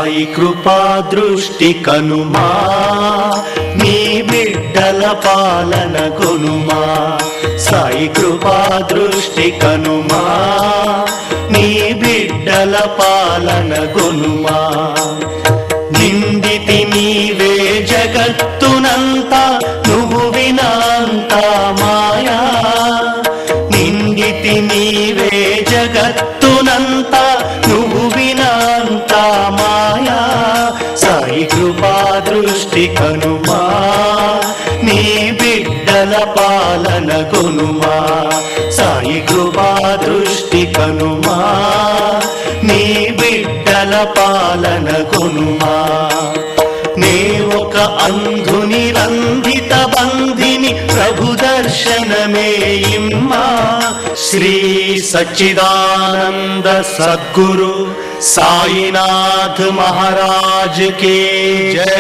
సాయి కృపా దృష్టి కనుమా, నీ బిడ్డల పాలన కొనుమా. సాయి కృపా దృష్టి కనుమా, నీ బిడ్డల పాలన కొనుమా. నిందితి నీవే జగత్తునంతా, నువ్వు వినంతా మాయా. నిందితి నీవే జగత్తునంతా, నువ్వు వినంతా మాయా. సాయి కృపా దృష్టి కనుమా, నీ బిడ్డల పాలన కొనుమా. సాయి కృపా దృష్టి కనుమా, నీ బిడ్డల పాలన కొనుమా. నే ఒక అంధుని రంధిత బంధిని, ప్రభు దర్శనమే ఇమ్మా. శ్రీ సచ్చిదానంద సద్గురు సాయినాథ్ మహారాజ్ కే జై.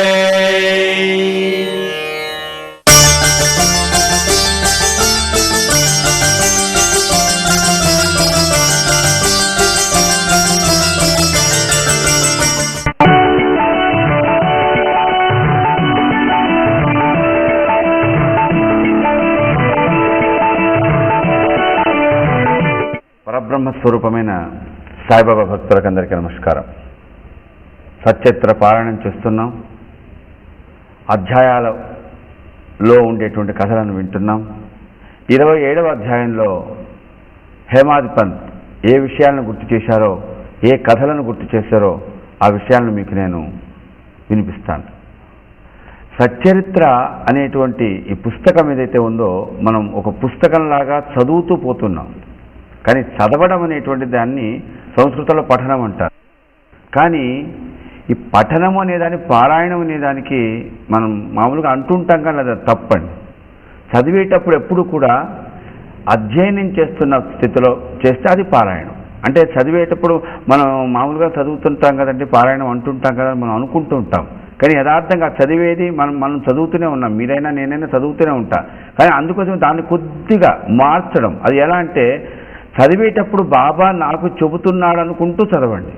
పరబ్రహ్మ స్వరూపమైన సాయిబాబా భక్తులకు అందరికీ నమస్కారం. సచరిత్ర పారాయణం చేస్తున్నాం. అధ్యాయాలలో ఉండేటువంటి కథలను వింటున్నాం. 27వ అధ్యాయంలో హేమాది పంత్ ఏ విషయాలను గుర్తు చేశారో, ఏ కథలను గుర్తు చేశారో ఆ విషయాలను మీకు నేను వినిపిస్తాను. సచరిత్ర అనేటువంటి ఈ పుస్తకం ఏదైతే ఉందో, మనం ఒక పుస్తకంలాగా చదువుతూ పోతున్నాం. కానీ చదవడం అనేటువంటి దాన్ని సంస్కృతంలో పఠనం అంటారు. కానీ ఈ పఠనం అనేదాన్ని, పారాయణం అనేదానికి మనం మామూలుగా అంటుంటాం, కానీ అది తప్పండి. చదివేటప్పుడు ఎప్పుడు కూడా అధ్యయనం చేస్తున్న స్థితిలో చేస్తే అది పారాయణం. అంటే చదివేటప్పుడు మనం మామూలుగా చదువుతుంటాం కదండి, పారాయణం అంటుంటాం కదా, మనం అనుకుంటూ ఉంటాం. కానీ యథార్థంగా చదివేది మనం చదువుతూనే ఉన్నాం. మీరైనా నేనైనా చదువుతూనే ఉంటాం. కానీ అందుకోసం దాన్ని కొద్దిగా మార్చడం. అది ఎలా అంటే, చదివేటప్పుడు బాబా నాకు చెబుతున్నాడు అనుకుంటూ చదవండి.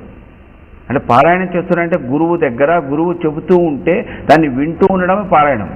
అంటే పారాయణం చేస్తున్నారంటే గురువు దగ్గర గురువు చెబుతూ ఉంటే దాన్ని వింటూ ఉండడమే పారాయణం.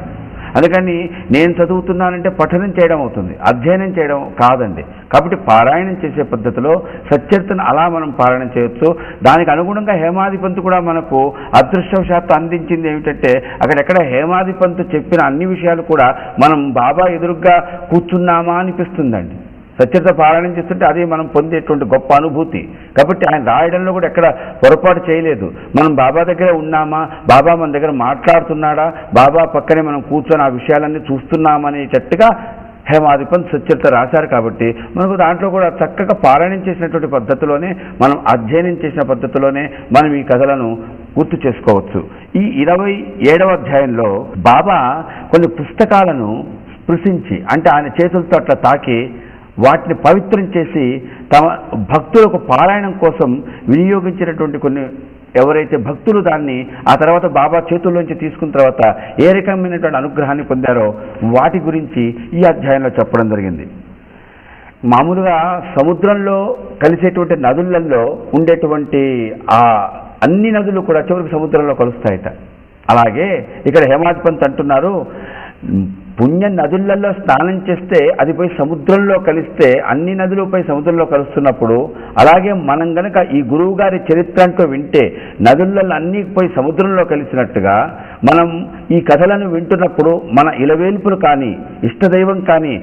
అందుకని నేను చదువుతున్నానంటే పఠనం చేయడం అవుతుంది, అధ్యయనం చేయడం కాదండి. కాబట్టి పారాయణం చేసే పద్ధతిలో సచరిత్రను అలా మనం పారాయణం చేయొచ్చు. దానికి అనుగుణంగా హేమాది పంత్ కూడా మనకు అదృష్టవశాత్తు అందించింది ఏమిటంటే, అక్కడెక్కడ హేమాది పంత్ చెప్పిన అన్ని విషయాలు కూడా మనం బాబా ఎదురుగ్గా కూర్చున్నామా అనిపిస్తుందండి. సచరిత్ర పారాయణం చేస్తుంటే అది మనం పొందేటువంటి గొప్ప అనుభూతి. కాబట్టి ఆయన రాయడంలో కూడా ఎక్కడ పొరపాటు చేయలేదు. మనం బాబా దగ్గర ఉన్నామా, బాబా మన దగ్గర మాట్లాడుతున్నాడా, బాబా పక్కనే మనం కూర్చొని ఆ విషయాలన్నీ చూస్తున్నామనేటట్టుగా హేమాది పంత్ సచరిత్ర రాశారు. కాబట్టి మనకు దాంట్లో కూడా చక్కగా పారాయణం చేసినటువంటి పద్ధతిలోనే, మనం అధ్యయనం చేసిన పద్ధతిలోనే మనం ఈ కథలను గుర్తు చేసుకోవచ్చు. ఈ 27వ అధ్యాయంలో బాబా కొన్ని పుస్తకాలను స్పృశించి, అంటే ఆయన చేతులతో అట్లా తాకి వాటిని పవిత్రం చేసి తమ భక్తులకు పారాయణం కోసం వినియోగించినటువంటి కొన్ని ఎవరైతే భక్తులు దాన్ని ఆ తర్వాత బాబా చేతుల్లోంచి తీసుకున్న తర్వాత ఏ రకమైనటువంటి అనుగ్రహాన్ని పొందారో వాటి గురించి ఈ అధ్యాయంలో చెప్పడం జరిగింది. మామూలుగా సముద్రంలో కలిసేటువంటి నదులలో ఉండేటువంటి ఆ అన్ని నదులు కూడా చివరికి సముద్రంలో కలుస్తాయట. అలాగే ఇక్కడ హేమాది పంత్ అంటున్నారు, పుణ్య నదులలో స్నానం చేస్తే అది పోయి సముద్రంలో కలిస్తే, అన్ని నదులు పోయి సముద్రంలో కలుస్తున్నప్పుడు, అలాగే మనం గనక ఈ గురువు గారి చరిత్ర అంటూ వింటే నదులలో అన్నీ పోయి సముద్రంలో కలిసినట్టుగా మనం ఈ కథలను వింటున్నప్పుడు మన ఇలవేల్పులు కానీ ఇష్టదైవం కానీ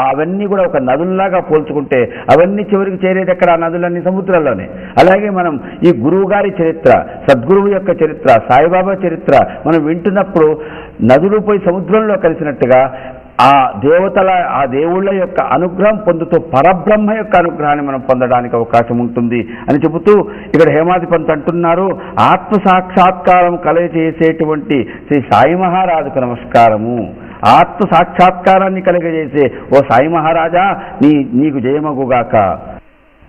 అవన్నీ కూడా ఒక నదుల్లాగా పోల్చుకుంటే అవన్నీ చివరికి చేరేది ఎక్కడ, ఆ నదులన్నీ సముద్రంలోనే. అలాగే మనం ఈ గురువు గారి చరిత్ర, సద్గురువు యొక్క చరిత్ర, సాయిబాబా చరిత్ర మనం వింటున్నప్పుడు నదులు పోయి సముద్రంలో కలిసినట్టుగా ఆ దేవతల, ఆ దేవుళ్ళ యొక్క అనుగ్రహం పొందుతూ పరబ్రహ్మ యొక్క అనుగ్రహాన్ని మనం పొందడానికి అవకాశం ఉంటుంది అని చెబుతూ ఇక్కడ హేమాది పంత్ అంటున్నారు, ఆత్మ సాక్షాత్కారం కలగజేసేటువంటి శ్రీ సాయి మహారాజుకు నమస్కారము. ఆత్మ సాక్షాత్కారాన్ని కలగజేసే ఓ సాయి మహారాజా నీకు జయమగుగాక.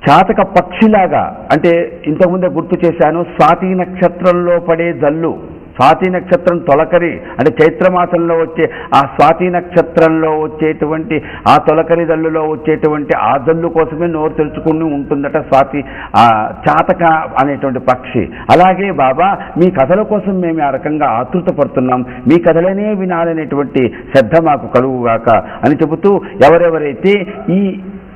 చాతక పక్షిలాగా, అంటే ఇంతకుముందే గుర్తు చేశాను, స్వాతి నక్షత్రంలో పడే జల్లు స్వాతి నక్షత్రం తొలకరి అంటే చైత్రమాసంలో వచ్చే ఆ స్వాతి నక్షత్రంలో వచ్చేటువంటి ఆ తొలకరి జల్లులో వచ్చేటువంటి ఆ జల్లు కోసమే నోరు తెరుచుకుని ఉంటుందట స్వాతి చాతక అనేటువంటి పక్షి. అలాగే బాబా మీ కథల కోసం మేము ఆ రకంగా ఆతృత పడుతున్నాం, మీ కథలనే వినాలనేటువంటి శ్రద్ధ మాకు కలుగుగాక అని చెబుతూ ఎవరెవరైతే ఈ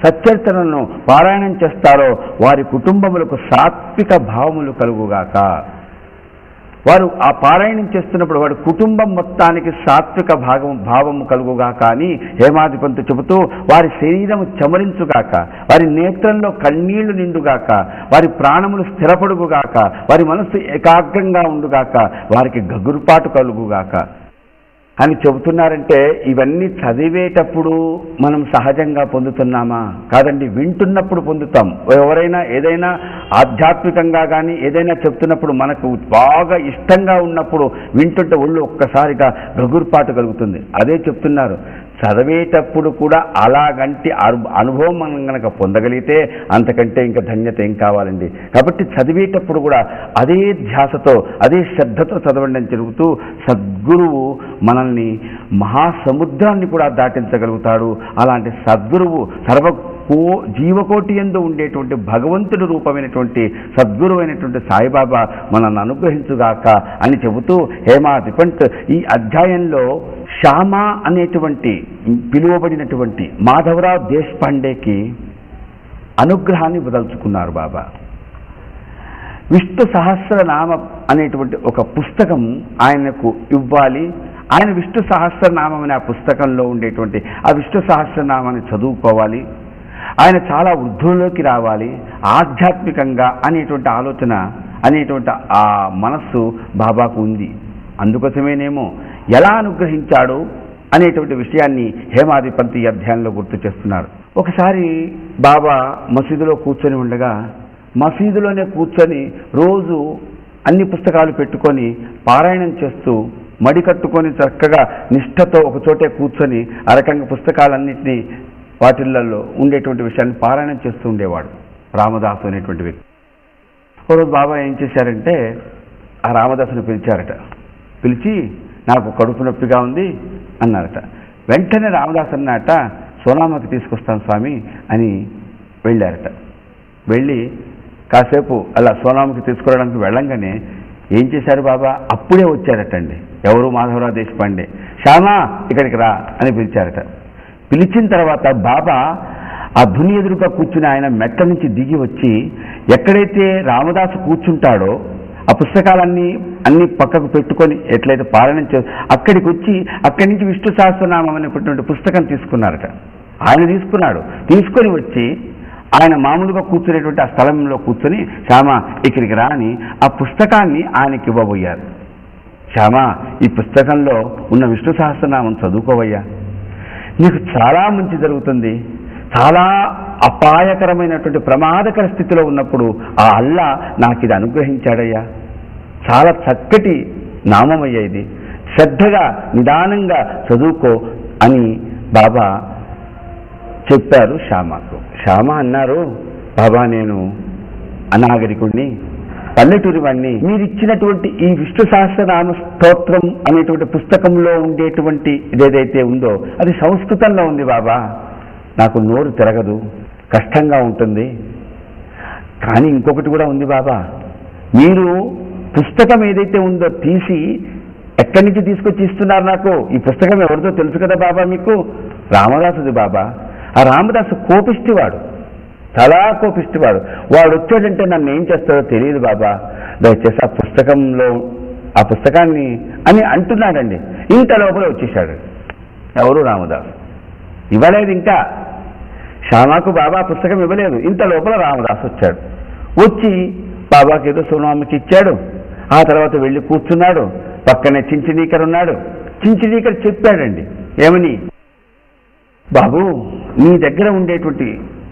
సచ్చరిత్రలను పారాయణం చేస్తారో వారి కుటుంబములకు సాత్విక భావములు కలుగుగాక. వారు ఆ పారాయణం చేస్తున్నప్పుడు వారి కుటుంబం మొత్తానికి సాత్విక భావము కలుగుగాక అని హేమాధిపంతు చెబుతూ వారి శరీరము చమరించుగాక, వారి నేత్రంలో కన్నీళ్లు నిండుగాక, వారి ప్రాణములు స్థిరపడుగుగాక, వారి మనస్సు ఏకాగ్రంగా ఉండుగాక, వారికి గగురుపాటు కలుగుగాక అని చెబుతున్నారంటే ఇవన్నీ చదివేటప్పుడు మనం సహజంగా పొందుతున్నామా? కాదండి, వింటున్నప్పుడు పొందుతాం. ఎవరైనా ఏదైనా ఆధ్యాత్మికంగా కానీ ఏదైనా చెప్తున్నప్పుడు మనకు బాగా ఇష్టంగా ఉన్నప్పుడు వింటుంటే ఒళ్ళు ఒక్కసారిగా గగుర్పాటు కలుగుతుంది. అదే చెప్తున్నారు, చదివేటప్పుడు కూడా అలాగంటి అనుభవం మనం కనుక పొందగలిగితే అంతకంటే ఇంకా ధన్యత ఏం కావాలండి. కాబట్టి చదివేటప్పుడు కూడా అదే ధ్యాసతో అదే శ్రద్ధతో చదవండి అని చెబుతూ సద్గురువు మనల్ని మహాసముద్రాన్ని కూడా దాటించగలుగుతాడు. అలాంటి సద్గురువు జీవకోటి యందు ఉండేటువంటి భగవంతుడి రూపమైనటువంటి సద్గురువైనటువంటి సాయిబాబా మనల్ని అనుగ్రహించుగాక అని చెబుతూ హేమాధిపంత్ ఈ అధ్యాయంలో శ్యామ అనేటువంటి పిలువబడినటువంటి మాధవరావు దేశపాండేకి అనుగ్రహాన్ని వదల్చుకున్నారు బాబా. విష్ణు సహస్రనామ అనేటువంటి ఒక పుస్తకం ఆయనకు ఇవ్వాలి. ఆయన విష్ణు సహస్రనామం అనే ఆ పుస్తకంలో ఉండేటువంటి ఆ విష్ణు సహస్రనామాన్ని చదువుకోవాలి. ఆయన చాలా వృద్ధుల్లోకి రావాలి ఆధ్యాత్మికంగా అనేటువంటి ఆలోచన అనేటువంటి ఆ మనస్సు బాబాకు ఉంది. అందుకోసమేనేమో ఎలా అనుగ్రహించాడు అనేటువంటి విషయాన్ని హేమాధిపంత్ ఈ అధ్యాయంలో గుర్తు చేస్తున్నారు. ఒకసారి బాబా మసీదులో కూర్చొని ఉండగా మసీదులోనే కూర్చొని రోజు అన్ని పుస్తకాలు పెట్టుకొని పారాయణం చేస్తూ మడి కట్టుకొని చక్కగా నిష్ఠతో ఒకచోటే కూర్చొని ఆ రకంగా పుస్తకాలన్నింటినీ వాటిల్లో ఉండేటువంటి విషయాన్ని పారాయణం చేస్తూ ఉండేవాడు రామదాసు అనేటువంటి వ్యక్తి. ఒకరోజు బాబా ఏం చేశారంటే ఆ రామదాసుని పిలిచారట. పిలిచి నాకు కడుపు నొప్పిగా ఉంది అన్నారట. వెంటనే రామదాసు అన్నట సోనామకి తీసుకొస్తాను స్వామి అని వెళ్ళారట. వెళ్ళి కాసేపు అలా సోనామకి తీసుకురావడానికి వెళ్ళంగానే ఏం చేశారు బాబా? అప్పుడే వచ్చారటండి. ఎవరు? మాధవరావు దేశపాండే. శ్యామా ఇక్కడికి రా అని పిలిచారట. పిలిచిన తర్వాత బాబా ఆ ధుని ఎదురుగా కూర్చుని ఆయన మెట్ల నుంచి దిగి వచ్చి ఎక్కడైతే రామదాసు కూర్చుంటాడో ఆ పుస్తకాలన్నీ పక్కకు పెట్టుకొని ఎట్లయితే పారాయణం అక్కడికి వచ్చి అక్కడి నుంచి విష్ణు సహస్రనామం అనేటువంటి పుస్తకం తీసుకున్నారట. ఆయన తీసుకొని వచ్చి ఆయన మామూలుగా కూర్చునేటువంటి ఆ స్థలంలో కూర్చొని శ్యామ ఇక్కడికి రా అని ఆ పుస్తకాన్ని ఆయనకి ఇవ్వబోయారు. శ్యామ ఈ పుస్తకంలో ఉన్న విష్ణు సహస్రనామం చదువుకోవయ్యా, నీకు చాలా మంచి జరుగుతుంది. చాలా అపాయకరమైనటువంటి ప్రమాదకర స్థితిలో ఉన్నప్పుడు ఆ అల్లా నాకు ఇది అనుగ్రహించాడయ్యా. చాలా చక్కటి నామమయ్యా ఇది, శ్రద్ధగా నిదానంగా చదువుకో అని బాబా చెప్పారు శ్యామకు. శ్యామ అన్నారు, బాబా నేను అనాగరికుడిని, పల్లెటూరి వాడిని. మీరు ఇచ్చినటువంటి ఈ విష్ణు సహస్రనామ స్తోత్రం అనేటువంటి పుస్తకంలో ఉండేటువంటి ఇదేదైతే ఉందో అది సంస్కృతంలో ఉంది బాబా. నాకు నోరు తిరగదు, కష్టంగా ఉంటుంది. కానీ ఇంకొకటి కూడా ఉంది బాబా, మీరు పుస్తకం ఏదైతే ఉందో తీసి ఎక్కడి నుంచి తీసుకొచ్చి ఇస్తున్నారు నాకు? ఈ పుస్తకం ఎవరిదో తెలుసు కదా బాబా మీకు? రామదాసుది బాబా. ఆ రామదాసు కోపిష్టివాడు, చాలా కోపిష్టివాడు. వాడు వచ్చాడంటే నన్ను ఏం చేస్తాడో తెలియదు బాబా, దయచేసి ఆ పుస్తకాన్ని అని అంటున్నాడండి. ఇంత లోపల వచ్చేసాడు ఎవరు? రామదాసు. ఇవ్వలేదు ఇంకా శ్యామకు బాబా పుస్తకం ఇవ్వలేదు. ఇంత లోపల రామదాసు వచ్చాడు. వచ్చి బాబాకి ఏదో సోనామకి ఇచ్చాడు. ఆ తర్వాత వెళ్ళి కూర్చున్నాడు. పక్కనే చించినీకర్ ఉన్నాడు. చించినీకర్ చెప్పాడండి ఏమని, బాబు నీ దగ్గర ఉండేటువంటి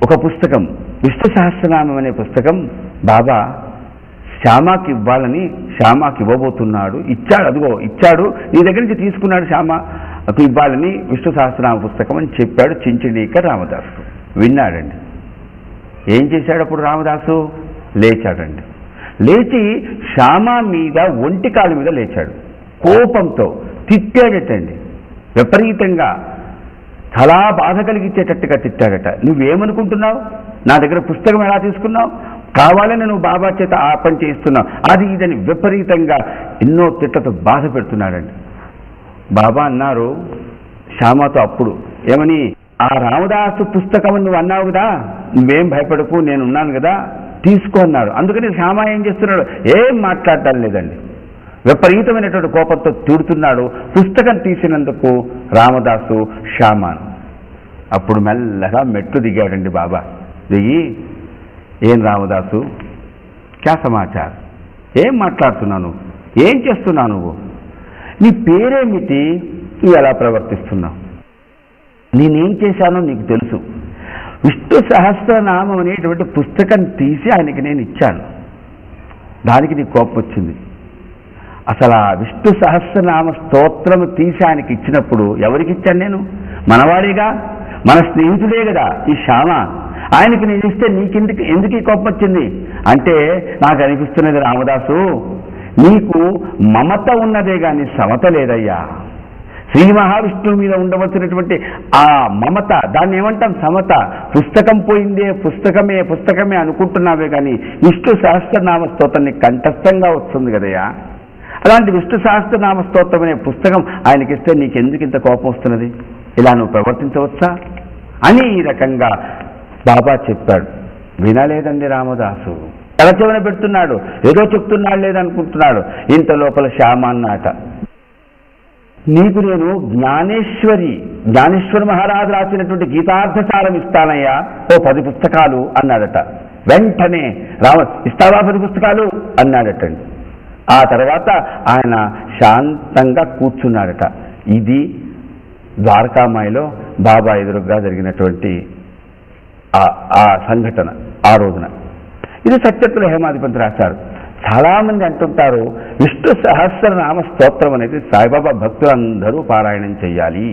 ఒక పుస్తకం విష్ణు సహస్రనామం అనే పుస్తకం బాబా శ్యామకి ఇవ్వాలని శ్యామకి ఇవ్వబోతున్నాడు. ఇచ్చాడు, అదిగో ఇచ్చాడు, నీ దగ్గర నుంచి తీసుకున్నాడు, శ్యామకు ఇవ్వాలని విష్ణు సహస్రనామ పుస్తకం అని చెప్పాడు చించినీకర్ రామదాసు. విన్నాడండి. ఏం చేశాడు అప్పుడు రామదాసు? లేచాడండి. లేచి శ్యామ మీద ఒంటి కాలు మీద లేచాడు. కోపంతో తిట్టాడటండి, విపరీతంగా చాలా బాధ కలిగించేటట్టుగా తిట్టాడట. నువ్వేమనుకుంటున్నావు, నా దగ్గర పుస్తకం ఎలా తీసుకున్నావు, కావాలని నువ్వు బాబా చేత ఆ పని చేస్తున్నావు, అది ఇదని విపరీతంగా ఎన్నో తిట్లతో బాధ పెడుతున్నాడండి. బాబా అన్నారు శ్యామతో అప్పుడు ఏమని, ఆ రామదాసు పుస్తకం నువ్వు అన్నావు కదా, నువ్వేం భయపడకు, నేను ఉన్నాను కదా, తీసుకో అన్నాడు. అందుకని శ్యామ ఏం చేస్తున్నాడు, ఏం మాట్లాడటం లేదండి, విపరీతమైనటువంటి కోపంతో తిడుతున్నాడు. పుస్తకం తీసినందుకు రామదాసు శ్యామాను. అప్పుడు మెల్లగా మెట్లు దిగాడండి బాబా. దిగి, ఏం రామదాసు, క్యా సమాచారం, ఏం మాట్లాడుతున్నావు, ఏం చేస్తున్నావు, నువ్వు నీ పేరేమిటి, నువ్వు ఎలా ప్రవర్తిస్తున్నావు, నేనేం చేశానో నీకు తెలుసు. విష్ణు సహస్రనామం అనేటువంటి పుస్తకం తీసి ఆయనకి నేను ఇచ్చాను, దానికి నీకు కోపం వచ్చింది. అసలు ఆ విష్ణు సహస్రనామ స్తోత్రం తీసి ఆయనకి ఇచ్చినప్పుడు ఎవరికి ఇచ్చాను నేను, మనవాడిగా, మన స్నేహితుడే కదా ఈ శ్యామ, ఆయనకి నేను ఇస్తే ఎందుకు ఈ కోపం వచ్చింది అంటే, నాకు అనిపిస్తున్నది రామదాసు, నీకు మమత ఉన్నదే కానీ సమత లేదయ్యా. శ్రీ మహావిష్ణువు మీద ఉండవలసినటువంటి ఆ మమత, దాన్ని ఏమంటాం, సమత. పుస్తకం పోయిందే, పుస్తకమే అనుకుంటున్నావే కానీ విష్ణు సహస్రనామ స్తోత్రం నీకు కంఠస్థంగా వస్తుంది కదయ్యా. అలాంటి విష్ణు సహస్రనామ స్తోత్రం అనే పుస్తకం ఆయనకిస్తే నీకెందుకు ఇంత కోపం వస్తున్నది, ఇలా నువ్వు ప్రవర్తించవచ్చా అని ఈ రకంగా బాబా చెప్పాడు. వినలేదండి రామదాసు, తలచెవన పెడుతున్నాడు, ఏదో చెప్తున్నాడు లేదనుకుంటున్నాడు. ఇంత లోపల శ్యామ అన్నాట, నీకు నేను జ్ఞానేశ్వర మహారాజు రాసినటువంటి గీతార్థసారం ఇస్తానయ్యా, ఓ 10 పుస్తకాలు అన్నాడట. వెంటనే ఇస్తావా 10 పుస్తకాలు అన్నాడటండి. ఆ తర్వాత ఆయన శాంతంగా కూర్చున్నాడట. ఇది ద్వారకామాయిలో బాబా ఎదురుగా జరిగినటువంటి ఆ సంఘటన ఆ రోజున. ఇది సత్యత్తుల హేమాధిపతి రాశారు. చాలామంది అంటుంటారు విష్ణు సహస్రనామ స్తోత్రం అనేది సాయిబాబా భక్తులందరూ పారాయణం చెయ్యాలి.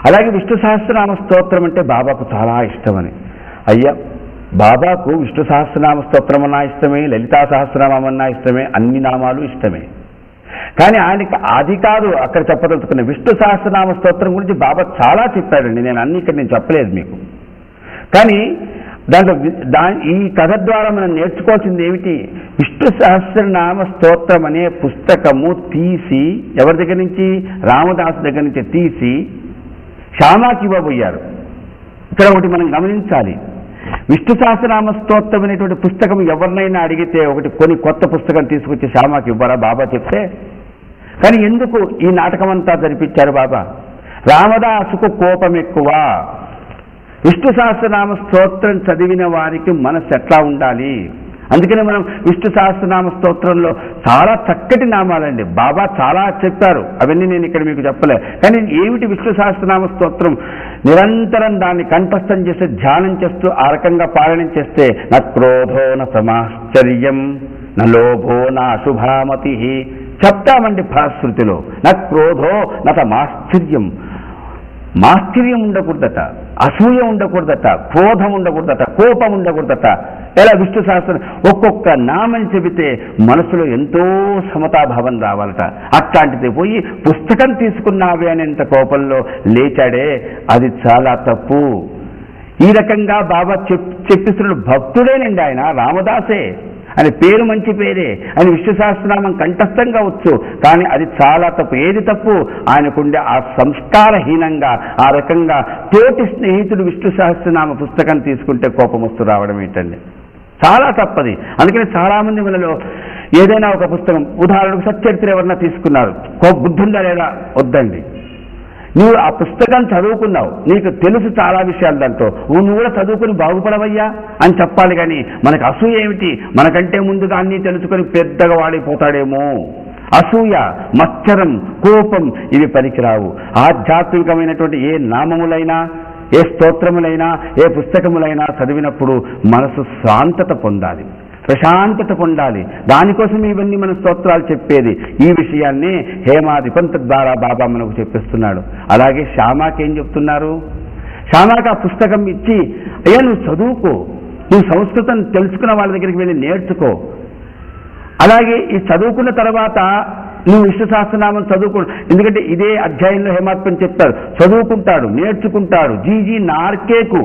అలాగే విష్ణు సహస్రనామ స్తోత్రం అంటే బాబాకు చాలా ఇష్టమని. అయ్యా, బాబాకు విష్ణు సహస్రనామ స్తోత్రం అన్నా ఇష్టమే, లలితా సహస్రనామం అన్నా ఇష్టమే, అన్ని నామాలు ఇష్టమే. కానీ ఆయనకి అది కాదు అక్కడ చెప్పదలుచుకున్న విష్ణు సహస్రనామ స్తోత్రం గురించి బాబా చాలా చెప్పాడండి. నేను చెప్పలేదు మీకు. కానీ ఈ కథ ద్వారా మనం నేర్చుకోవాల్సింది ఏమిటి, విష్ణు సహస్రనామ స్తోత్రం అనే పుస్తకము తీసి ఎవరి దగ్గర నుంచి, రామదాసు దగ్గర నుంచి తీసి శ్యామాకి ఇవ్వబోయారు. ఇక్కడ ఒకటి మనం గమనించాలి, విష్ణు సహస్రనామ స్తోత్రం అనేటువంటి పుస్తకం ఎవరినైనా అడిగితే కొన్ని కొత్త పుస్తకం తీసుకొచ్చి శ్యామాకి ఇవ్వరా బాబా చెప్తే. కానీ ఎందుకు ఈ నాటకం అంతా జరిపించారు బాబా? రామదాసుకు కోపం ఎక్కువ. విష్ణు సహస్రనామ స్తోత్రం చదివిన వారికి మనసు ఎట్లా ఉండాలి, అందుకని మనం విష్ణు సహస్రనామ స్తోత్రంలో చాలా చక్కటి నామాలండి, బాబా చాలా చెప్పారు, అవన్నీ నేను ఇక్కడ మీకు చెప్పలే. కానీ ఏమిటి విష్ణు సహస్రనామ స్తోత్రం, నిరంతరం దాన్ని కంఠస్థం చేస్తే, ధ్యానం చేస్తూ ఆ రకంగా పారాయణం చేస్తే, న క్రోధో న సమాశ్చర్యం న లోభో న అశుభామతి చెప్తామండి ఫలశ్రుతిలో. న క్రోధో న సమాశ్చర్యం, మాశ్చర్యం ఉండకూడదట, అసూయ ఉండకూడదట, క్రోధం ఉండకూడదట, కోపం ఉండకూడదట. ఎలా విష్ణు సహస్రం ఒక్కొక్క నామం చెబితే మనసులో ఎంతో సమతాభావం రావాలట. అట్లాంటిది పోయి పుస్తకం తీసుకున్నావే అనేంత కోపంలో లేచాడే, అది చాలా తప్పు. ఈ రకంగా బాబా చెప్పిస్తున్న భక్తుడేనండి ఆయన, రామదాసే. ఆయన పేరు మంచి పేరే, ఆయన విష్ణు సహస్రనామం కంఠస్థంగా వచ్చు, కానీ అది చాలా తప్పు. ఏది తప్పు? ఆయనకుండే ఆ సంస్కారహీనంగా ఆ రకంగా తోటి స్నేహితుడు విష్ణు సహస్రనామ పుస్తకం తీసుకుంటే కోపం వస్తూ రావడం ఏంటండి, చాలా తప్పది. అందుకని చాలామంది మనలో ఏదైనా ఒక పుస్తకం, ఉదాహరణకు సచ్చరిత్ర ఎవరన్నా తీసుకున్నారు, బుద్ధి ఉందా లేదా, వద్దండి. నువ్వు ఆ పుస్తకం చదువుకున్నావు, నీకు తెలుసు చాలా విషయాలు, దాంట్లో నువ్వు కూడా చదువుకుని బాగుపడవయ్యా అని చెప్పాలి. కానీ మనకు అసూయ ఏమిటి, మనకంటే ముందుగా అన్నీ తెలుసుకొని పెద్దగా వాడిపోతాడేమో. అసూయ, మత్సరం, కోపం ఇవి పనికిరావు. ఆధ్యాత్మికమైనటువంటి ఏ నామములైనా, ఏ స్తోత్రములైనా, ఏ పుస్తకములైనా చదివినప్పుడు మనసు శాంతత పొందాలి, ప్రశాంతత పొందాలి. దానికోసం ఇవన్నీ మన స్తోత్రాలు చెప్పేది. ఈ విషయాన్ని హేమాధిపంత ద్వారా బాబా మనకు చెప్పిస్తున్నాడు. అలాగే శ్యామాకి ఏం చెప్తున్నారు, శ్యామాకి ఆ పుస్తకం ఇచ్చి, అయ్యా నువ్వు చదువుకో, నువ్వు సంస్కృతం తెలుసుకున్న వాళ్ళ దగ్గరికి వెళ్ళి నేర్చుకో, అలాగే ఈ చదువుకున్న తర్వాత నువ్వు విష్ణు సహస్రనామం చదువుకో, ఎందుకంటే ఇదే అధ్యాయంలో హేమాత్మని చెప్తారు, చదువుకుంటాడు, నేర్చుకుంటాడు. జీజీ నార్కేకు,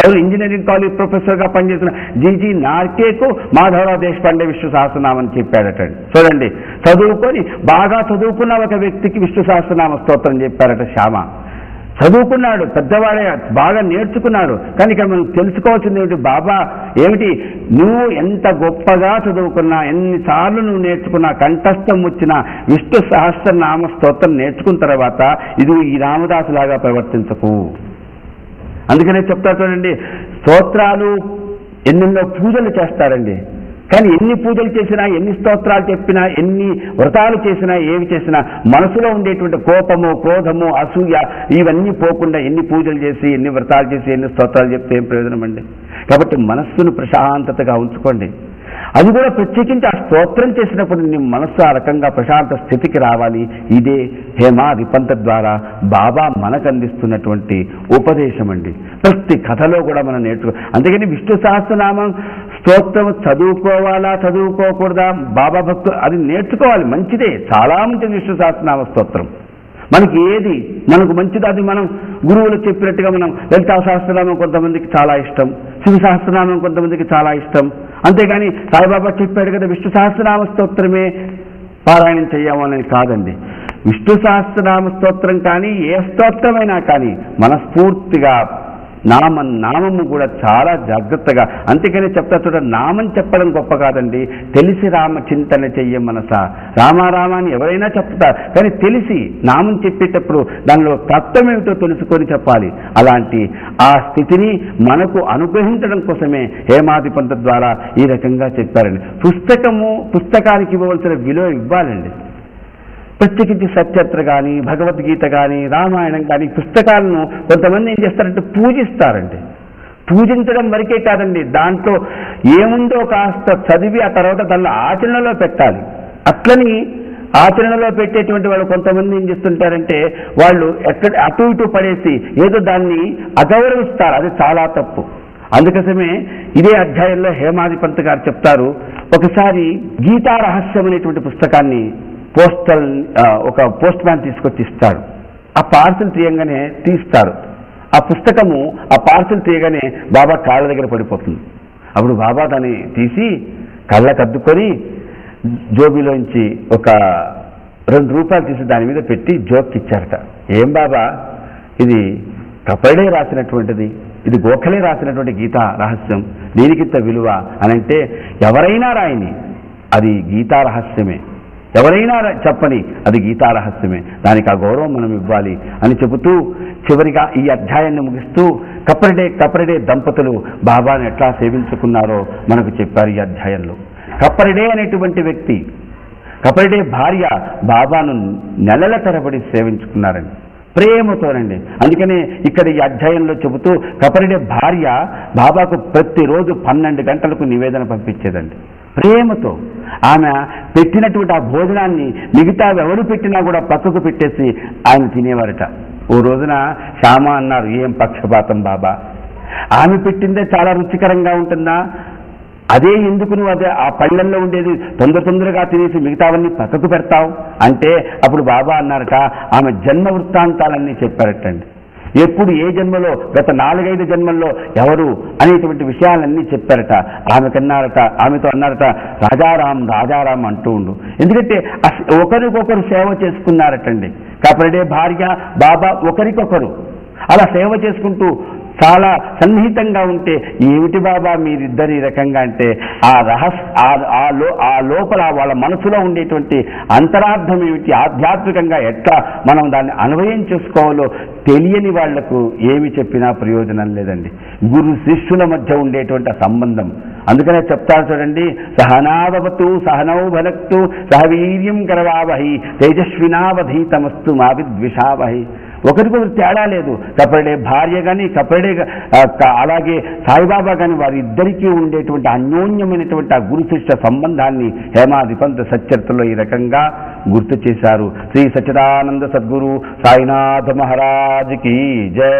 ఎవరు ఇంజనీరింగ్ కాలేజ్ ప్రొఫెసర్గా పనిచేసిన జీజీ నార్కేకు మాధవరావు దేశపాండే విష్ణు సహస్రనామం చెప్పాడట. చూడండి, చదువుకొని బాగా చదువుకున్న ఒక వ్యక్తికి విష్ణు సహస్రనామ స్తోత్రం చెప్పారట శ్యామ. చదువుకున్నాడు, పెద్దవాడే, బాగా నేర్చుకున్నాడు. కానీ ఇక్కడ మనం తెలుసుకోవాల్సింది ఏమిటి, బాబా ఏమిటి, నువ్వు ఎంత గొప్పగా చదువుకున్నా, ఎన్నిసార్లు నువ్వు నేర్చుకున్నా, కంఠస్థం వచ్చిన విష్ణు సహస్రనామ స్తోత్రం నేర్చుకున్న తర్వాత ఇది ఈ రామదాసులాగా ప్రవర్తించకు. అందుకనే చెప్తా చూడండి, స్తోత్రాలు ఎన్నెన్నో పూజలు చేస్తారండి. కానీ ఎన్ని పూజలు చేసినా, ఎన్ని స్తోత్రాలు చెప్పినా, ఎన్ని వ్రతాలు చేసినా, ఏమి చేసినా మనసులో ఉండేటువంటి కోపము, క్రోధము, అసూయ ఇవన్నీ పోకుండా ఎన్ని పూజలు చేసి, ఎన్ని వ్రతాలు చేసి, ఎన్ని స్తోత్రాలు చెప్తే ఏం ప్రయోజనం అండి? కాబట్టి మనస్సును ప్రశాంతతగా ఉంచుకోండి. అది కూడా ప్రత్యేకించి ఆ స్తోత్రం చేసినప్పుడు నీ మనస్సు ఆ రకంగా ప్రశాంత స్థితికి రావాలి. ఇదే హేమాధిపంత ద్వారా బాబా మనకు అందిస్తున్నటువంటి ఉపదేశం అండి. ప్రతి కథలో కూడా మనం అందుకని విష్ణు సహస్రనామం స్తోత్రం చదువుకోవాలా, చదువుకోకూడదా, బాబా భక్తులు అది నేర్చుకోవాలి, మంచిదే, చాలా మంచిది విష్ణు సహస్రనామ స్తోత్రం. మనకి ఏది మనకు మంచిది అది మనం గురువులు చెప్పినట్టుగా మనం లలితా సహస్రనామం కొంతమందికి చాలా ఇష్టం, శివ సహస్రనామం కొంతమందికి చాలా ఇష్టం. అంతేగాని సాయిబాబా చెప్పాడు కదా విష్ణు సహస్రనామ స్తోత్రమే పారాయణం చెయ్యమని కాదండి. విష్ణు సహస్రనామ స్తోత్రం కానీ ఏ స్తోత్రమైనా కానీ మనస్ఫూర్తిగా నామము కూడా చాలా జాగ్రత్తగా. అంతేకాని చెప్తా చూడ, నామం చెప్పడం గొప్ప కాదండి, తెలిసి రామ చింతన చెయ్య మనస. రామారామాన్ని ఎవరైనా చెప్తారు, కానీ తెలిసి నామం చెప్పేటప్పుడు దానిలో తత్వం ఏమిటో తెలుసుకొని చెప్పాలి. అలాంటి ఆ స్థితిని మనకు అనుగ్రహించడం కోసమే హేమాధిపంత ద్వారా ఈ రకంగా చెప్పారండి. పుస్తకానికి ఇవ్వవలసిన విలువ ఇవ్వాలండి. ప్రత్యేకించి సత్యత్ర కానీ, భగవద్గీత కానీ, రామాయణం కానీ పుస్తకాలను కొంతమంది ఏం చేస్తారంటే పూజిస్తారండి. పూజించడం వరకే కాదండి, దాంట్లో ఏముందో కాస్త చదివి ఆ తర్వాత దాన్ని ఆచరణలో పెట్టాలి. అట్లని ఆచరణలో పెట్టేటువంటి వాళ్ళు కొంతమంది ఏం చేస్తుంటారంటే వాళ్ళు అటు ఇటు పడేసి ఏదో దాన్ని అగౌరవిస్తారు. అది చాలా తప్పు. అందుకోసమే ఇదే అధ్యాయంలో హేమాధిపంత్ గారు చెప్తారు, ఒకసారి గీతా రహస్యం అనేటువంటి పుస్తకాన్ని ఒక పోస్ట్ మ్యాన్ తీసుకొచ్చి ఇస్తాడు. ఆ పార్సల్ తీయంగానే తీస్తారు. ఆ పుస్తకము ఆ పార్సల్ తీయగానే బాబా కాళ్ళ దగ్గర పడిపోతుంది. అప్పుడు బాబా దాన్ని తీసి కళ్ళకద్దుకొని జోబీలోంచి ఒక 2 రూపాయలు తీసి దాని మీద పెట్టి జోక్ ఇచ్చారట. ఏం బాబా, ఇది కపడే రాసినటువంటిది, ఇది గోఖలే రాసినటువంటి గీతా రహస్యం, దీనికింత విలువ అని అంటే ఎవరైనా రాయని అది గీతా రహస్యమే, ఎవరైనా చెప్పని అది గీతా రహస్యమే, దానికి ఆ గౌరవం మనం ఇవ్వాలి అని చెబుతూ చివరిగా ఈ అధ్యాయాన్ని ముగిస్తూ కపరిడే దంపతులు బాబాను ఎట్లా సేవించుకున్నారో మనకు చెప్పారు ఈ అధ్యాయంలో. కపరిడే అనేటువంటి వ్యక్తి, కపరిడే భార్య బాబాను నెలల తరబడి సేవించుకున్నారండి, ప్రేమతోనండి. అందుకనే ఇక్కడ ఈ అధ్యాయంలో చెబుతూ కపరిడే భార్య బాబాకు ప్రతిరోజు 12 గంటలకు నివేదన పంపించేదండి, ప్రేమతో. ఆమె పెట్టినటువంటి ఆ భోజనాన్ని మిగతా ఎవరు పెట్టినా కూడా పక్కకు పెట్టేసి ఆయన తినేవారట. ఓ రోజున శ్యామ అన్నారు, ఏం పక్షపాతం బాబా, ఆమె పెట్టిందే చాలా రుచికరంగా ఉంటుందా, అదే ఎందుకు నువ్వు అదే ఆ పళ్ళల్లో ఉండేది తొందరగా తినేసి మిగతావన్నీ పక్కకు పెడతావు అంటే అప్పుడు బాబా అన్నారట, ఆమె జన్మ వృత్తాంతాలన్నీ చెప్పారటండి. ఎప్పుడు ఏ జన్మలో, గత 4-5 జన్మల్లో ఎవరు అనేటువంటి విషయాలన్నీ చెప్పారట. ఆమెతో అన్నారట రాజారాం అంటూ ఉండు. ఎందుకంటే ఒకరికొకరు సేవ చేసుకున్నారటండి. కపరిడే భార్య బాబా ఒకరికొకరు అలా సేవ చేసుకుంటూ చాలా సన్నిహితంగా ఉంటే, ఏమిటి బాబా మీరిద్దరు ఈ రకంగా అంటే ఆ లోపల వాళ్ళ మనసులో ఉండేటువంటి అంతరార్థం ఏమిటి, ఆధ్యాత్మికంగా ఎట్లా మనం దాన్ని అన్వయం చేసుకోవాలో తెలియని వాళ్లకు ఏమి చెప్పినా ప్రయోజనం లేదండి. గురు శిష్యుల మధ్య ఉండేటువంటి సంబంధం. అందుకనే చెప్తారు చూడండి, సహనావతు సహనౌ భనక్తు సహవీర్యం కరవావహి తేజస్వినావధీతమస్తు మా విద్విషావహి. ఒకరికొకరు తేడా లేదు. కపరిడే భార్య కానీ, కపరిడే అలాగే సాయిబాబా కానీ, వారిద్దరికీ ఉండేటువంటి అన్యోన్యమైనటువంటి ఆ గురు శిష్య సంబంధాన్ని హేమాధిపంత్ సచ్చరిత్రలో ఈ రకంగా గుర్తు చేశారు. శ్రీ సచ్చిదానంద సద్గురు సాయినాథ మహారాజ్ కీ జై.